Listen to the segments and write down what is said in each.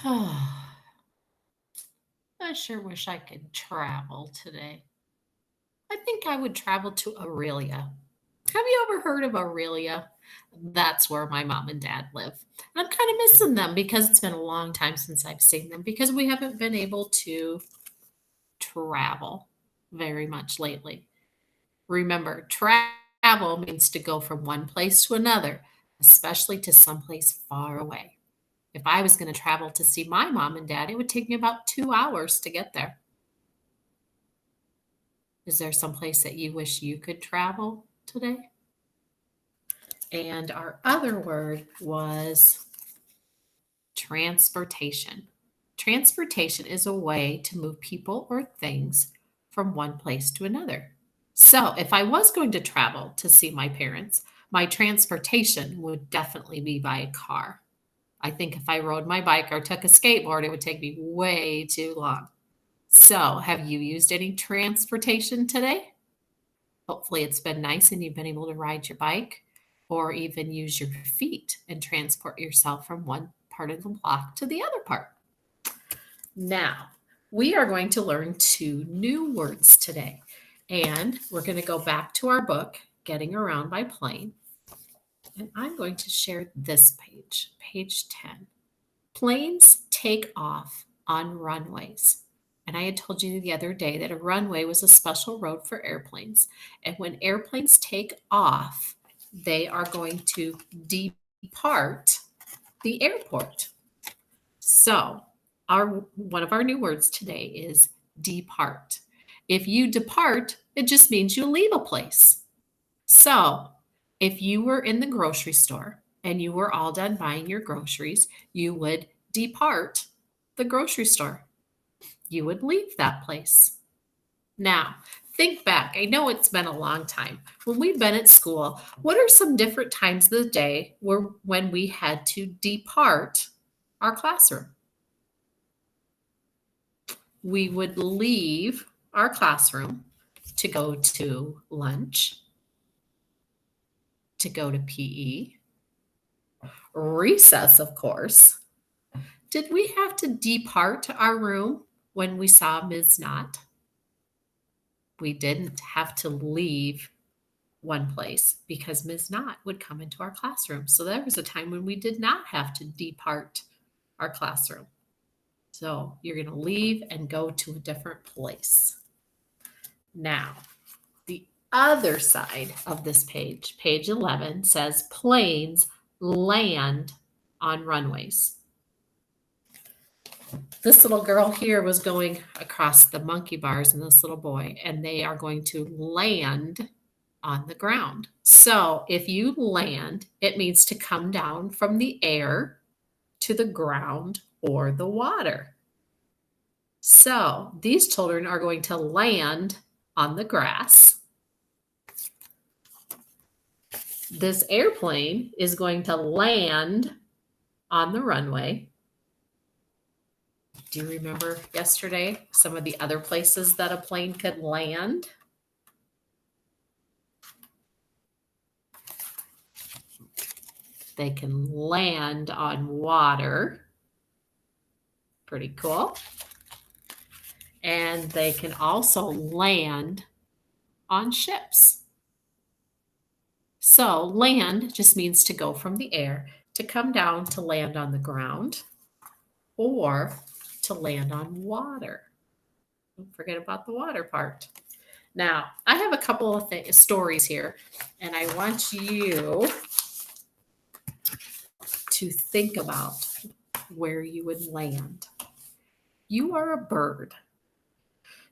I sure wish I could travel today. I think I would travel to Aurelia. Have you ever heard of Aurelia? That's where my mom and dad live. And I'm kind of missing them because it's been a long time since I've seen them because we haven't been able to travel very much lately. Remember, travel means to go from one place to another, especially to someplace far away. If I was going to travel to see my mom and dad, it would take me about 2 hours to get there. Is there some place that you wish you could travel today? And our other word was transportation. Transportation is a way to move people or things from one place to another. So, if I was going to travel to see my parents, my transportation would definitely be by a car. I think if I rode my bike or took a skateboard, it would take me way too long. So, have you used any transportation today? Hopefully, it's been nice and you've been able to ride your bike or even use your feet and transport yourself from one part of the block to the other part. Now, we are going to learn two new words today. And we're going to go back to our book, Getting Around by Plane. And I'm going to share this page, page 10. Planes take off on runways. And I had told you the other day that a runway was a special road for airplanes. And when airplanes take off, they are going to depart the airport. So, one of our new words today is depart. If you depart, it just means you leave a place. So, if you were in the grocery store and you were all done buying your groceries, you would depart the grocery store. You would leave that place. Now, think back. I know it's been a long time. When we've been at school, what are some different times of the day when we had to depart our classroom? We would leave our classroom to go to lunch, to go to PE, recess, of course. Did we have to depart our room when we saw Ms. Knott? We didn't have to leave one place because Ms. Knott would come into our classroom. So there was a time when we did not have to depart our classroom. So you're going to leave and go to a different place. Now, the other side of this page, page 11, says planes land on runways. This little girl here was going across the monkey bars and this little boy, and they are going to land on the ground. So if you land, it means to come down from the air to the ground or the water. So these children are going to land on the grass. This airplane is going to land on the runway. Do you remember yesterday some of the other places that a plane could land? They can land on water. Pretty cool. And they can also land on ships. So land just means to go from the air, to come down, to land on the ground, or to land on water. Don't forget about the water part. Now, I have a couple of stories here, and I want you to think about where you would land. You are a bird.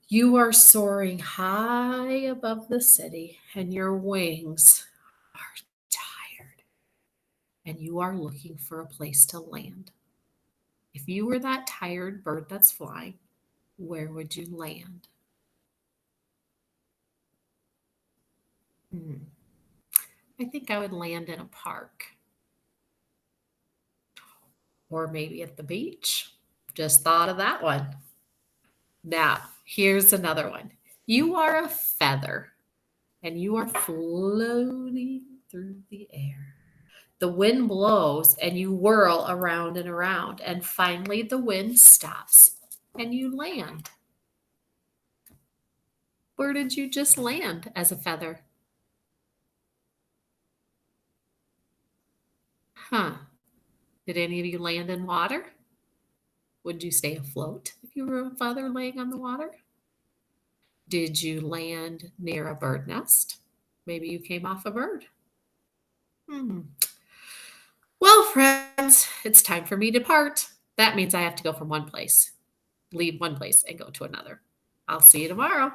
You are soaring high above the city, and your wings are tired, and you are looking for a place to land. If you were that tired bird that's flying, where would you land? Hmm. I think I would land in a park or maybe at the beach. Just thought of that one. Now, here's another one. You are a feather and you are floating through the air. The wind blows and you whirl around and around, and finally the wind stops and you land. Where did you just land as a feather? Huh. Did any of you land in water? Would you stay afloat if you were a feather laying on the water? Did you land near a bird nest? Maybe you came off a bird. Hmm. Well, friends, it's time for me to part. That means I have to go from one place, leave one place, and go to another. I'll see you tomorrow.